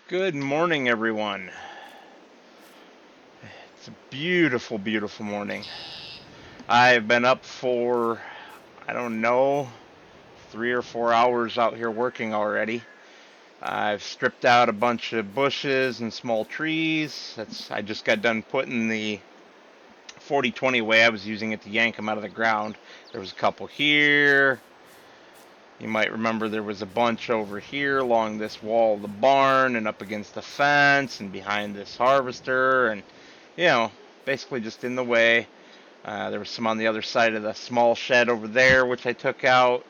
Good morning, everyone. It's a beautiful, beautiful morning. I've been up for, I don't know, 3 or 4 hours out here working already. I've stripped out a bunch of bushes and small trees. I just got done putting the 40-20 away. I was using it to yank them out of the ground. There was a couple here. You might remember there was a bunch over here along this wall of the barn and up against the fence and behind this harvester and, basically just in the way. There was some on the other side of the small shed over there, which I took out.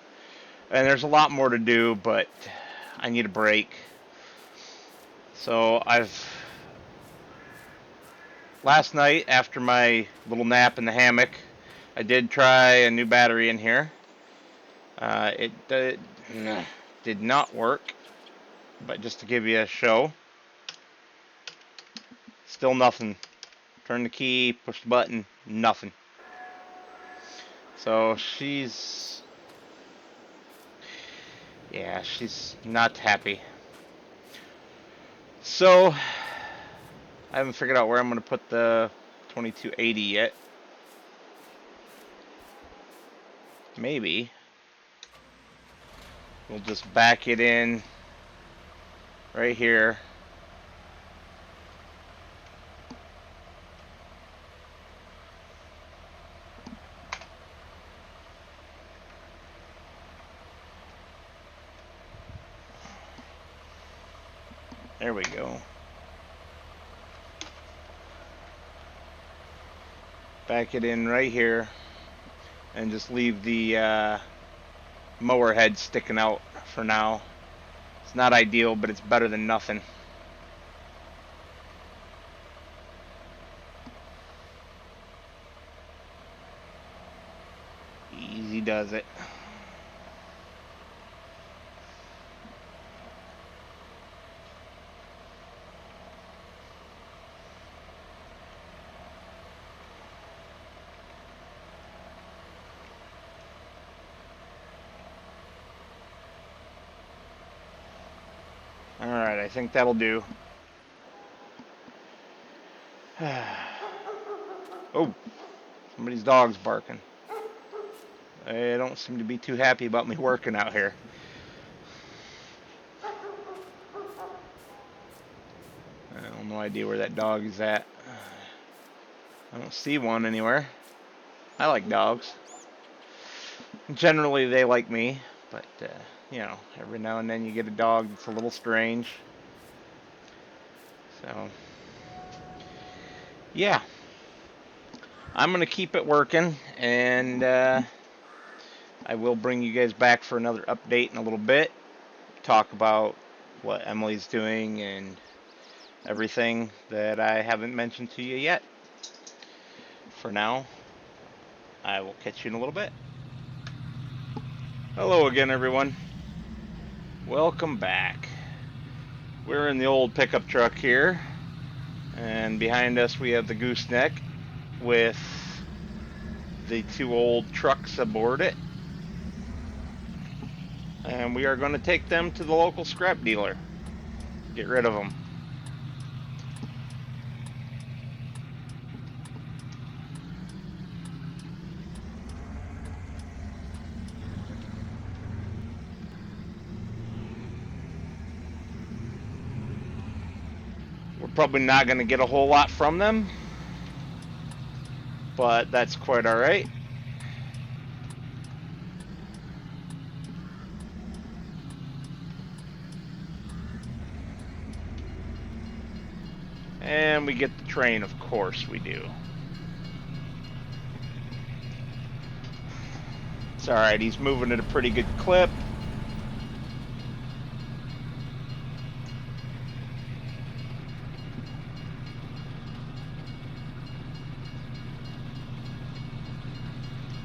And there's a lot more to do, but I need a break. So last night, after my little nap in the hammock, I did try a new battery in here. It did not work, but just to give you a show, still nothing. Turn the key, push the button, nothing. So she's not happy. So I haven't figured out where I'm going to put the 2280 yet. Maybe we'll just back it in right here. There we go. Back it in right here and just leave the mower head sticking out for now. It's not ideal, but it's better than nothing. Easy does it. Alright, I think that'll do. Oh, somebody's dog's barking. They don't seem to be too happy about me working out here. I have no idea where that dog is at. I don't see one anywhere. I like dogs. Generally, they like me, but, every now and then you get a dog that's a little strange. So, yeah. I'm going to keep it working, and I will bring you guys back for another update in a little bit. Talk about what Emily's doing and everything that I haven't mentioned to you yet. For now, I will catch you in a little bit. Hello again, everyone. Welcome back. We're in the old pickup truck here, and behind us we have the gooseneck with the two old trucks aboard it, and we are going to take them to the local scrap dealer. Get rid of them. We're probably not going to get a whole lot from them, but that's quite alright. And we get the train, of course we do. It's alright, he's moving at a pretty good clip.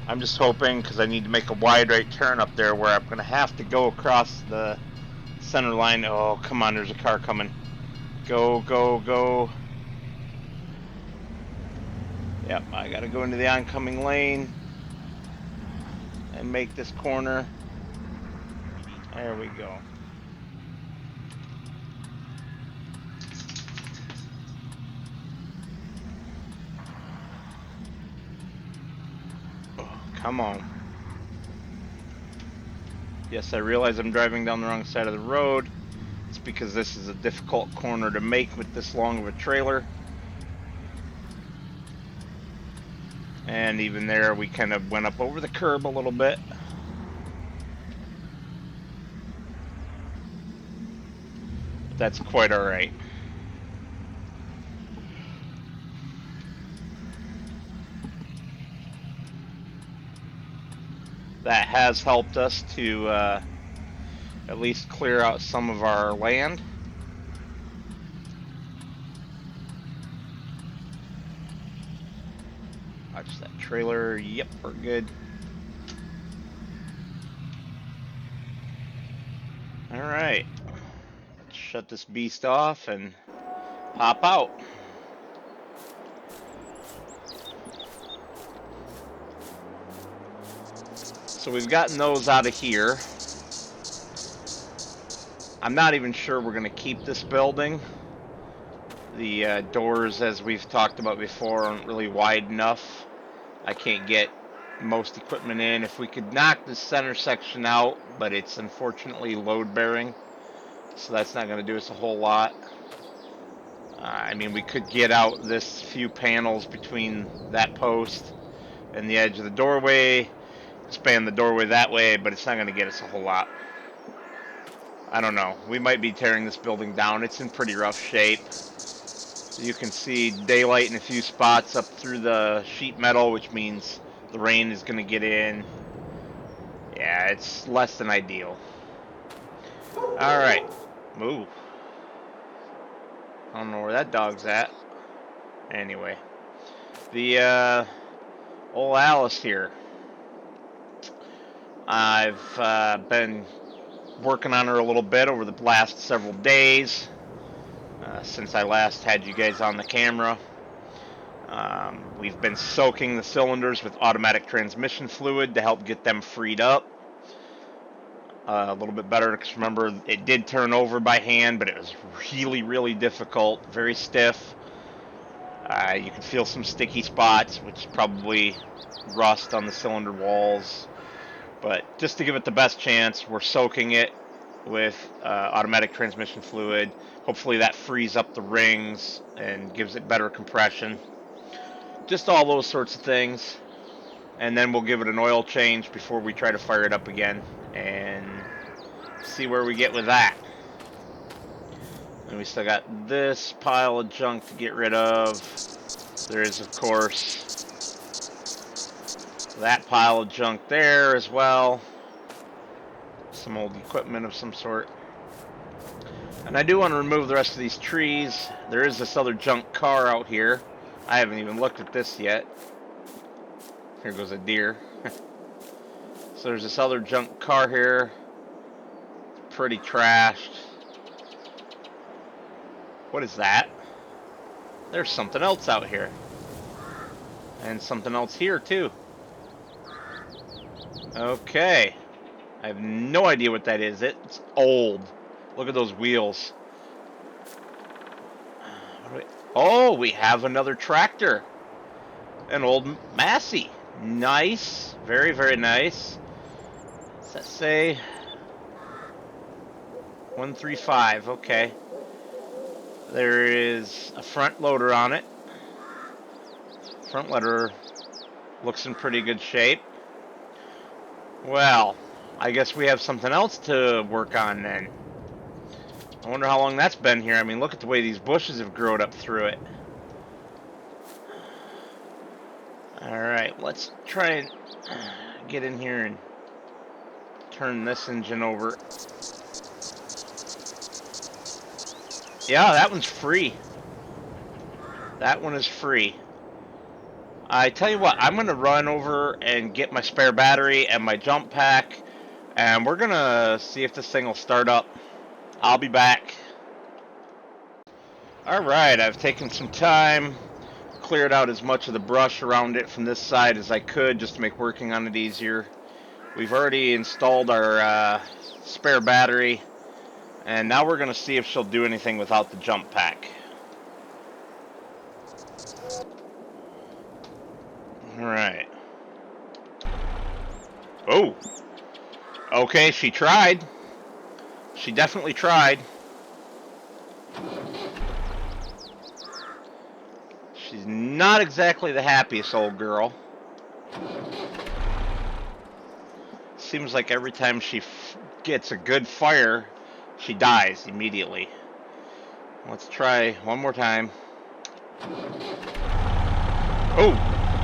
I'm just hoping, because I need to make a wide right turn up there where I'm going to have to go across the center line. Oh, come on, there's a car coming. Go, go, go. Yep, I got to go into the oncoming lane and make this corner. There we go. Come on. Yes, I realize I'm driving down the wrong side of the road. It's because this is a difficult corner to make with this long of a trailer. And even there, we kind of went up over the curb a little bit. But that's quite alright. That has helped us to at least clear out some of our land. Watch that trailer. Yep, we're good. Alright. Let's shut this beast off and hop out. So we've gotten those out of here. I'm not even sure we're going to keep this building. The doors, as we've talked about before, aren't really wide enough. I can't get most equipment in. If we could knock the center section out, but it's unfortunately load bearing, so that's not going to do us a whole lot. I mean, we could get out this few panels between that post and the edge of the doorway, expand the doorway that way, but it's not going to get us a whole lot. I don't know. We might be tearing this building down. It's in pretty rough shape. You can see daylight in a few spots up through the sheet metal, which means the rain is going to get in. Yeah, it's less than ideal. Alright. Move. I don't know where that dog's at. Anyway. The, old Alice here. I've been working on her a little bit over the last several days. Since I last had you guys on the camera. We've been soaking the cylinders with automatic transmission fluid to help get them freed up a little bit better, because remember, it did turn over by hand, but it was really, really difficult, very stiff. You can feel some sticky spots, which is probably rust on the cylinder walls. But just to give it the best chance, we're soaking it with automatic transmission fluid. Hopefully that frees up the rings and gives it better compression. Just all those sorts of things. And then we'll give it an oil change before we try to fire it up again and see where we get with that. And we still got this pile of junk to get rid of. There is, of course, that pile of junk there as well. Some old equipment of some sort. And I do want to remove the rest of these trees. There is this other junk car out here. I haven't even looked at this yet. Here goes a deer. So there's this other junk car here. Pretty trashed. What is that? There's something else out here. And something else here too. Okay. I have no idea what that is. It's old. Look at those wheels. Oh, we have another tractor. An old Massey. Nice. Very, very nice. What's that say? 135. Okay. There is a front loader on it. Front loader looks in pretty good shape. Well, I guess we have something else to work on then. I wonder how long that's been here. I mean, look at the way these bushes have grown up through it. Alright, let's try and get in here and turn this engine over. Yeah, that one's free. That one is free. I tell you what, I'm going to run over and get my spare battery and my jump pack, and we're going to see if this thing will start up. I'll be back. Alright, I've taken some time, cleared out as much of the brush around it from this side as I could just to make working on it easier. We've already installed our spare battery, and now we're going to see if she'll do anything without the jump pack. Alright. Oh, okay, she tried. She definitely tried. She's not exactly the happiest old girl. Seems like every time she gets a good fire, she dies immediately. Let's try one more time. Oh,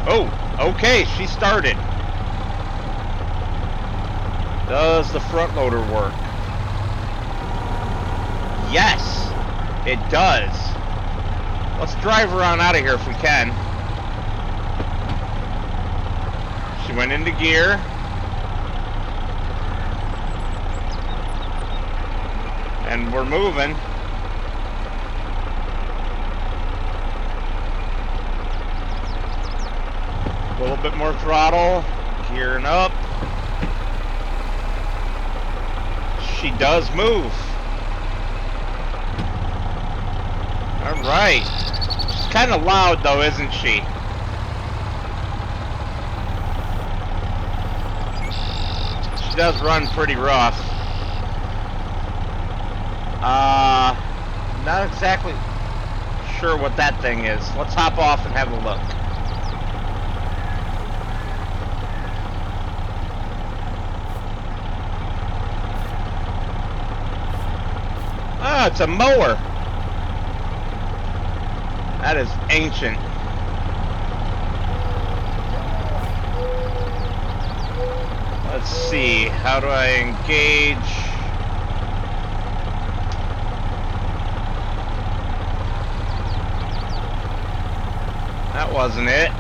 oh, okay, she started. Does the front loader work? Yes, it does. Let's drive her on out of here if we can. She went into gear. And we're moving. A little bit more throttle. Gearing up. She does move. Alright. She's kind of loud though, isn't she? She does run pretty rough. Not exactly sure what that thing is. Let's hop off and have a look. Ah, it's a mower. That is ancient. Let's see, how do I engage? That wasn't it.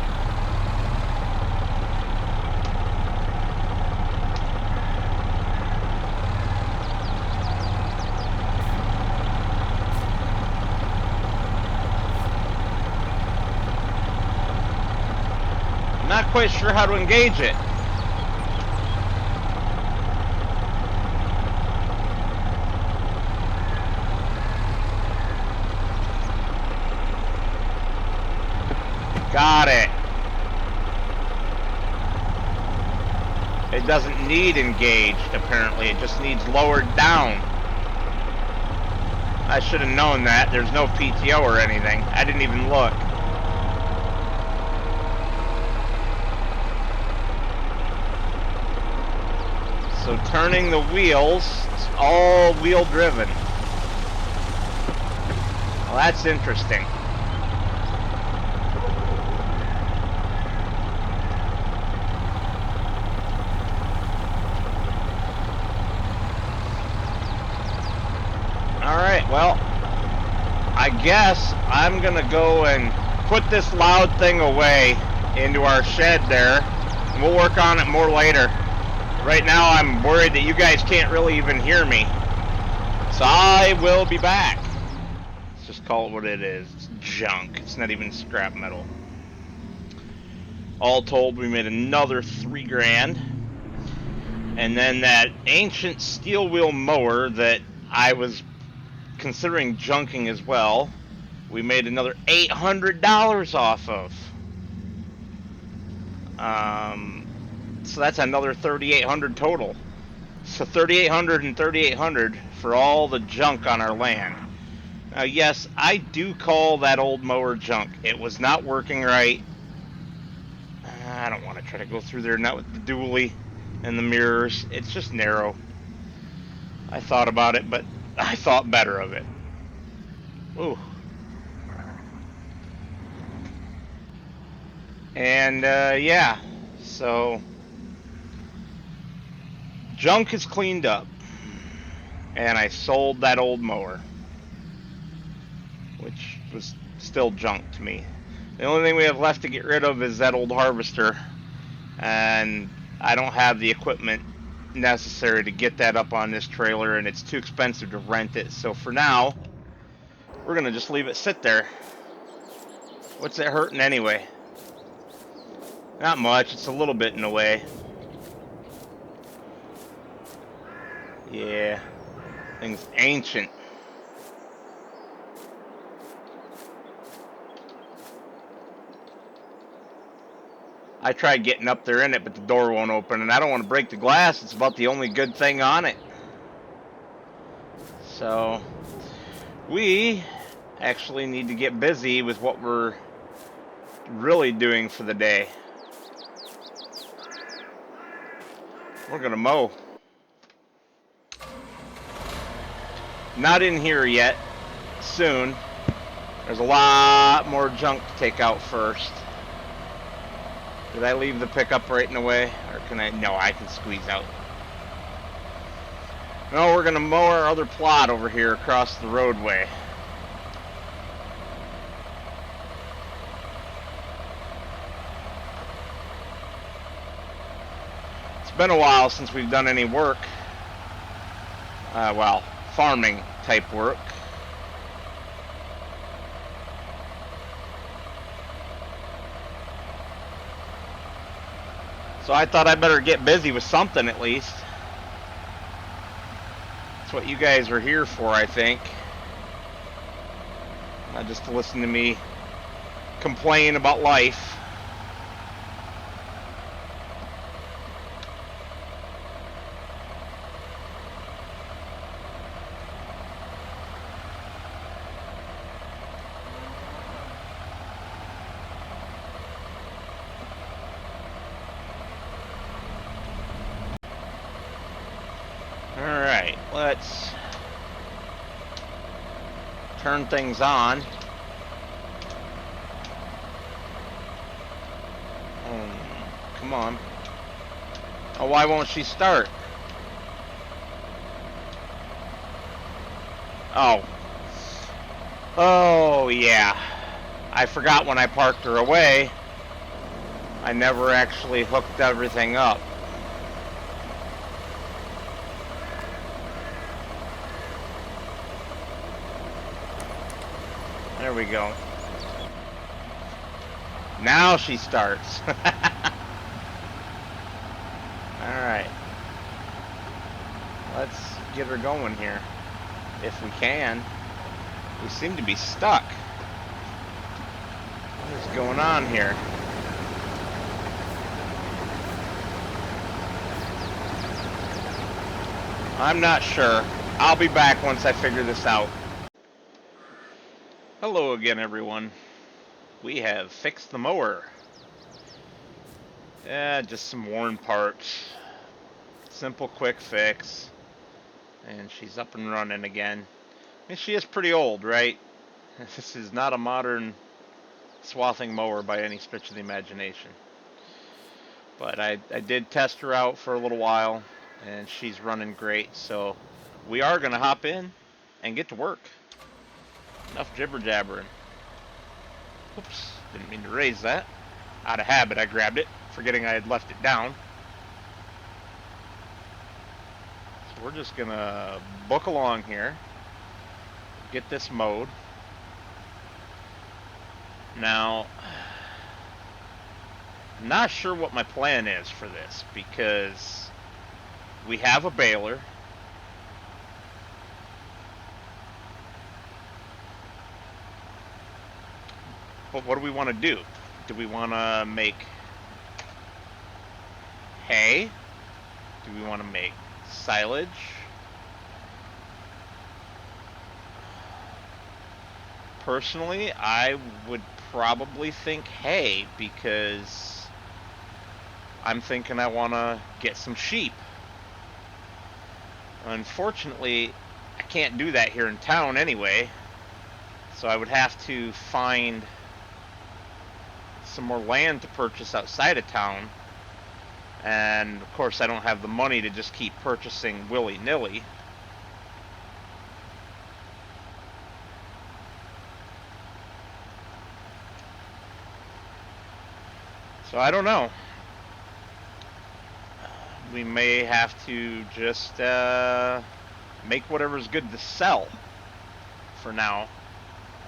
I'm not quite sure how to engage it. Got it. It doesn't need engaged, apparently. It just needs lowered down. I should have known that. There's no PTO or anything. I didn't even look. So turning the wheels, it's all wheel driven. Well, that's interesting. Alright, well, I guess I'm gonna go and put this loud thing away into our shed there, and we'll work on it more later. Right now I'm worried that you guys can't really even hear me. So I will be back. Let's just call it what it is. It's junk. It's not even scrap metal. All told, we made another $3 grand. And then that ancient steel wheel mower that I was considering junking as well, we made another $800 off of. So that's another 3,800 total. So 3,800 and 3,800 for all the junk on our land. Now, yes, I do call that old mower junk. It was not working right. I don't want to try to go through there, not with the dually and the mirrors. It's just narrow. I thought about it, but I thought better of it. Ooh. And, yeah. So, junk is cleaned up. And I sold that old mower, which was still junk to me. The only thing we have left to get rid of is that old harvester, and I don't have the equipment necessary to get that up on this trailer, and it's too expensive to rent it. So for now, we're gonna just leave it sit there. What's it hurting anyway? Not much. It's a little bit in the way. Yeah, thing's ancient. I tried getting up there in it, but the door won't open, and I don't want to break the glass. It's about the only good thing on it. So we actually need to get busy with what we're really doing for the day. We're gonna mow. Not in here yet. Soon. There's a lot more junk to take out first. Did I leave the pickup right in the way? Or can I? No, I can squeeze out. No, we're gonna mow our other plot over here across the roadway. It's been a while since we've done any work. Well, farming type work. So I thought I better get busy with something at least. That's what you guys are here for, I think. Not just to listen to me complain about life. Alright, let's turn things on. Come on. Oh, why won't she start? Oh. Oh, yeah. I forgot when I parked her away. I never actually hooked everything up. There we go. Now she starts. Alright. Let's get her going here. If we can. We seem to be stuck. What is going on here? I'm not sure. I'll be back once I figure this out. Hello again, everyone. We have fixed the mower. Yeah, just some worn parts. Simple, quick fix. And she's up and running again. And she is pretty old, right? This is not a modern swathing mower by any stretch of the imagination. But I did test her out for a little while, and she's running great. So we are going to hop in and get to work. Enough jibber-jabbering. Oops, didn't mean to raise that. Out of habit, I grabbed it, forgetting I had left it down. So we're just gonna book along here. Get this mowed. Now, I'm not sure what my plan is for this, because we have a baler. But what do we want to do? Do we want to make hay? Do we want to make silage? Personally, I would probably think hay, because I'm thinking I want to get some sheep. Unfortunately, I can't do that here in town anyway, so I would have to find some more land to purchase outside of town, and of course I don't have the money to just keep purchasing willy-nilly. So I don't know. We may have to just make whatever's good to sell for now,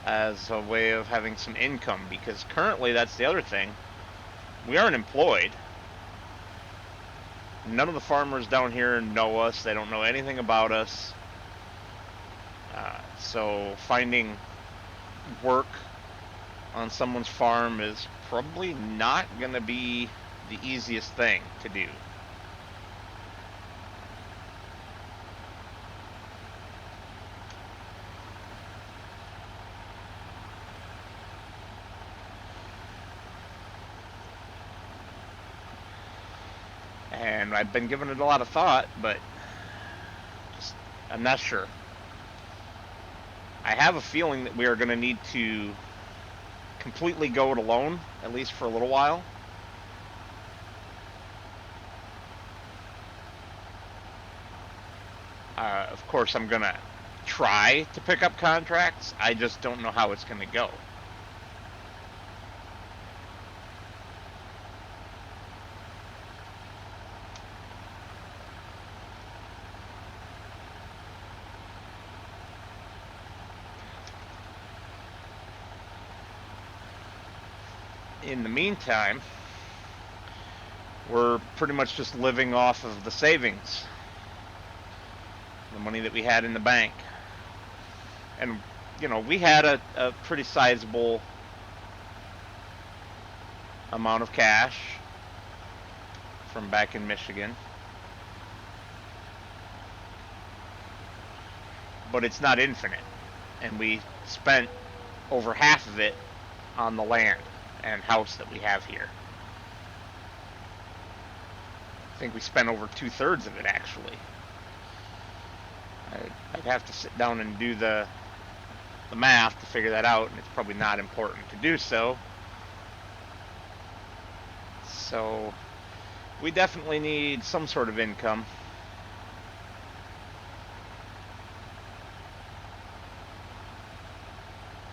as a way of having some income, because currently that's the other thing. We aren't employed. None of the farmers down here know us. They don't know anything about us. So finding work on someone's farm is probably not going to be the easiest thing to do. And I've been giving it a lot of thought, but I'm not sure. I have a feeling that we are going to need to completely go it alone, at least for a little while. Of course, I'm going to try to pick up contracts. I just don't know how it's going to go. In the meantime, we're pretty much just living off of the savings, the money that we had in the bank. And, you know, we had a pretty sizable amount of cash from back in Michigan. But it's not infinite. And we spent over half of it on the land and house that we have here. I think we spent over 2/3 of it, actually. I'd have to sit down and do the math to figure that out, and it's probably not important to do so. So we definitely need some sort of income.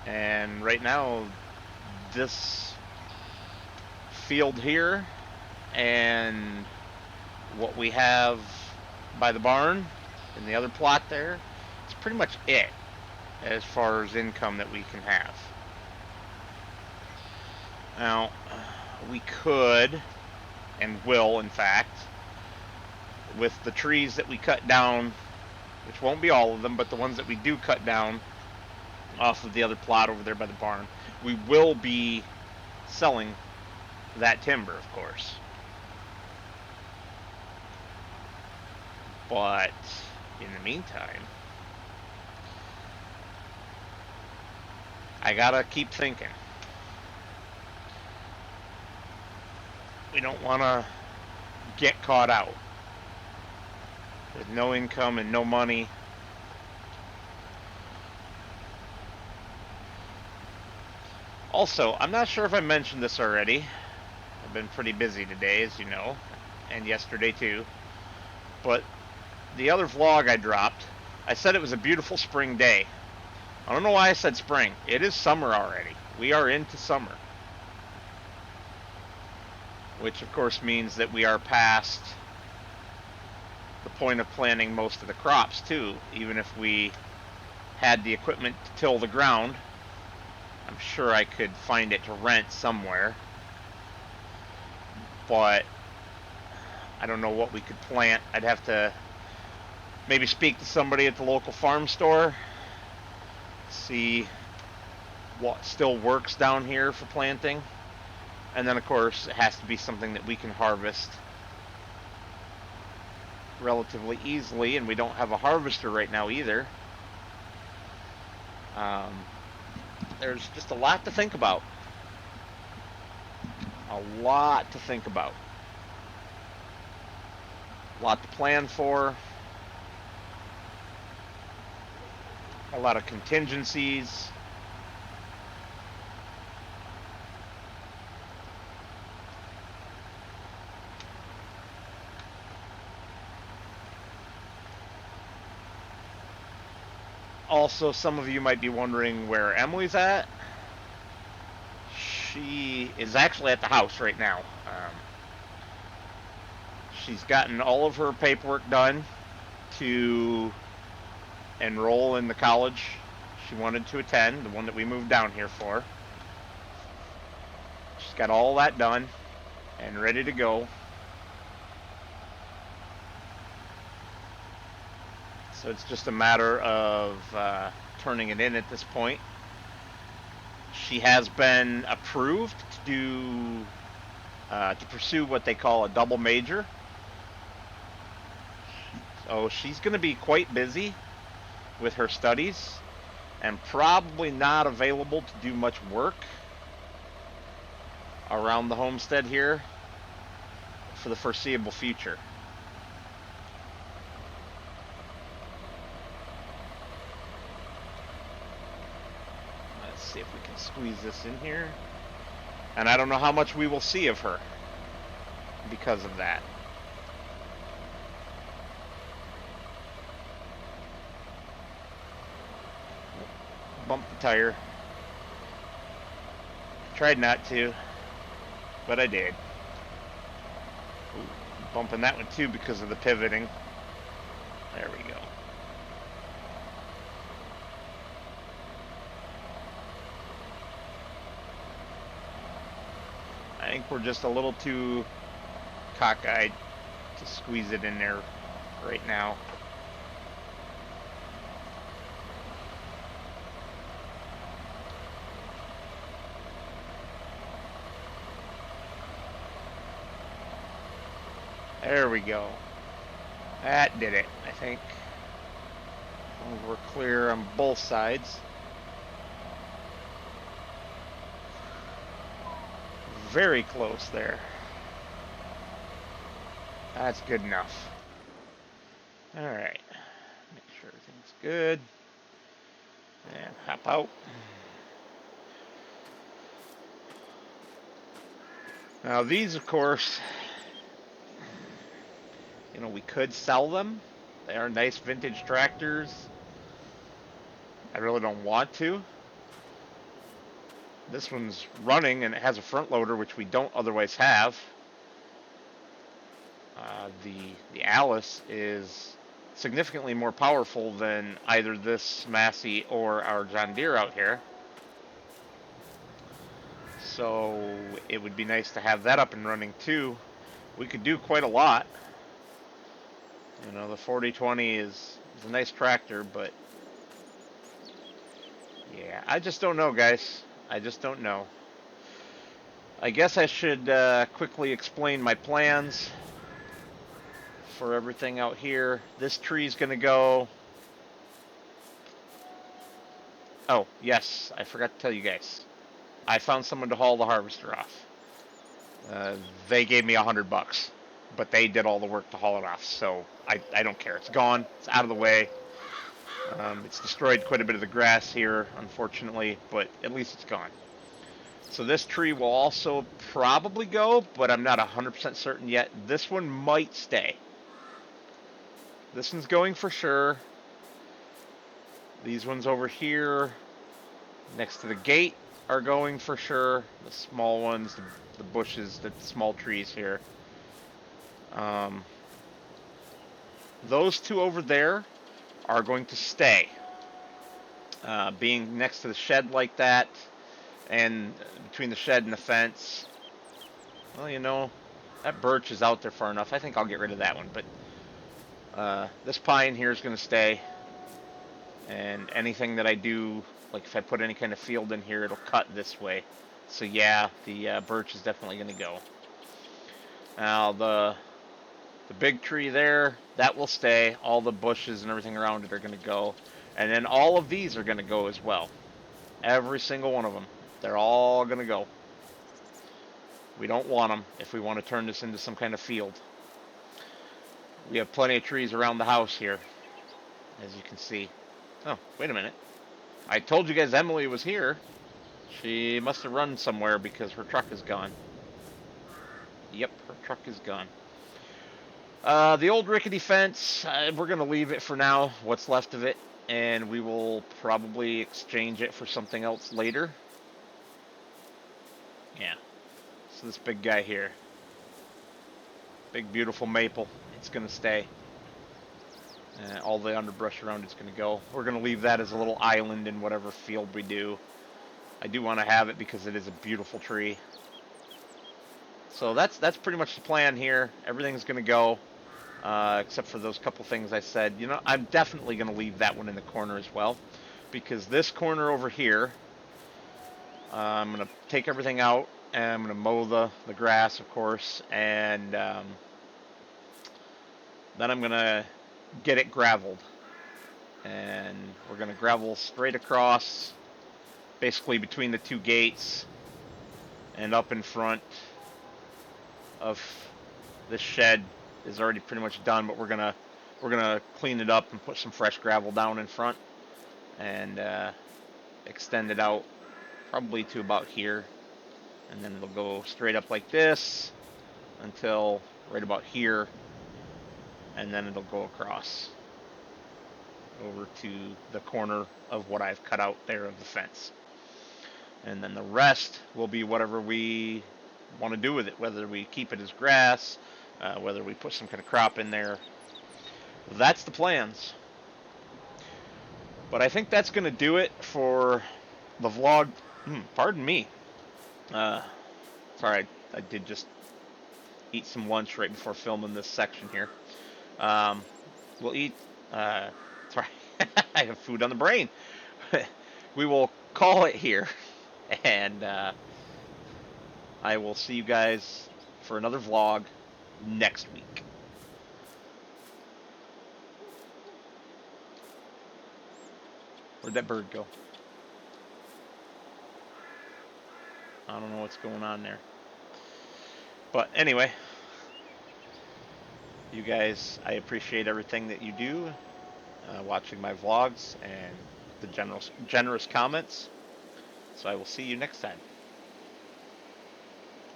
And right now, this field here and what we have by the barn and the other plot there, it's pretty much it as far as income that we can have. Now, we could and will, in fact, with the trees that we cut down, which won't be all of them, but the ones that we do cut down off of the other plot over there by the barn, we will be selling that timber, of course. But in the meantime, I gotta keep thinking. We don't want to get caught out with no income and no money. Also, I'm not sure if I mentioned this already. I've been pretty busy today, as you know, and yesterday too. But the other vlog I dropped, I said it was a beautiful spring day. I don't know why I said spring. It is summer already. We are into summer. Which of course means that we are past the point of planting most of the crops too. Even if we had the equipment to till the ground, I'm sure I could find it to rent somewhere. But I don't know what we could plant. I'd have to maybe speak to somebody at the local farm store, see what still works down here for planting. And then, of course, it has to be something that we can harvest relatively easily, and we don't have a harvester right now either. There's just a lot to think about. A lot to think about. A lot to plan for. A lot of contingencies. Also, some of you might be wondering where Emily's at. She is actually at the house right now. She's gotten all of her paperwork done to enroll in the college she wanted to attend, the one that we moved down here for. She's got all that done and ready to go. So it's just a matter of turning it in at this point. She has been approved to do to pursue what they call a double major. So she's going to be quite busy with her studies and probably not available to do much work around the homestead here for the foreseeable future. Let's see if we can squeeze this in here. And I don't know how much we will see of her because of that. Bumped the tire. Tried not to, but I did. Ooh, bumping that one too because of the pivoting. There we go. I think we're just a little too cockeyed to squeeze it in there right now. There we go. That did it, I think. We're clear on both sides. Very close there. That's good enough. Alright. Make sure everything's good. And hop out. Now these, of course, you know, we could sell them. They are nice vintage tractors. I really don't want to. This one's running and it has a front loader, which we don't otherwise have. The Alice is significantly more powerful than either this Massey or our John Deere out here. So it would be nice to have that up and running too. We could do quite a lot. You know, the 4020 is a nice tractor, but yeah, I just don't know, guys. I just don't know. I guess I should quickly explain my plans for everything out here. This tree's going to go... Oh, yes, I forgot to tell you guys. I found someone to haul the harvester off. They gave me $100, but they did all the work to haul it off, so I don't care. It's gone. It's out of the way. It's destroyed quite a bit of the grass here, unfortunately, but at least it's gone. So this tree will also probably go, but I'm not 100% certain yet. This one might stay. This one's going for sure. These ones over here next to the gate are going for sure. The small ones, the bushes, the small trees here. Those two over there are going to stay. Being next to the shed like that, and between the shed and the fence, well, you know, that birch is out there far enough. I think I'll get rid of that one, but this pine here is going to stay, and anything that I do, like if I put any kind of field in here, it'll cut this way. So yeah, the birch is definitely going to go. Now the big tree there, that will stay. All the bushes and everything around it are going to go. And then all of these are going to go as well. Every single one of them. They're all going to go. We don't want them if we want to turn this into some kind of field. We have plenty of trees around the house here, as you can see. Oh, wait a minute. I told you guys Emily was here. She must have run somewhere because her truck is gone. Yep, her truck is gone. The old rickety fence, we're going to leave it for now, what's left of it, and we will probably exchange it for something else later. Yeah. So this big guy here. Big, beautiful maple. It's going to stay. All the underbrush around it's going to go. We're going to leave that as a little island in whatever field we do. I do want to have it because it is a beautiful tree. So that's pretty much the plan here. Everything's going to go, except for those couple things I said. You know, I'm definitely going to leave that one in the corner as well, because this corner over here, I'm going to take everything out And I'm going to mow the grass, of course, and then I'm going to get it graveled. And we're going to gravel straight across, basically between the two gates and up in front of this shed is already pretty much done, but we're gonna clean it up and put some fresh gravel down in front and extend it out probably to about here, and then it'll go straight up like this until right about here, and then it'll go across over to the corner of what I've cut out there of the fence. And then the rest will be whatever we want to do with it, whether we keep it as grass, whether we put some kind of crop in there. That's the plans. But I think that's going to do it for the vlog. Pardon me. Sorry, I did just eat some lunch right before filming this section here. We'll eat. Sorry, I have food on the brain. We will call it here, and I will see you guys for another vlog next week. Where'd that bird go? I don't know what's going on there. But anyway, you guys, I appreciate everything that you do, watching my vlogs and the generous comments. So I will see you next time.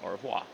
Au revoir.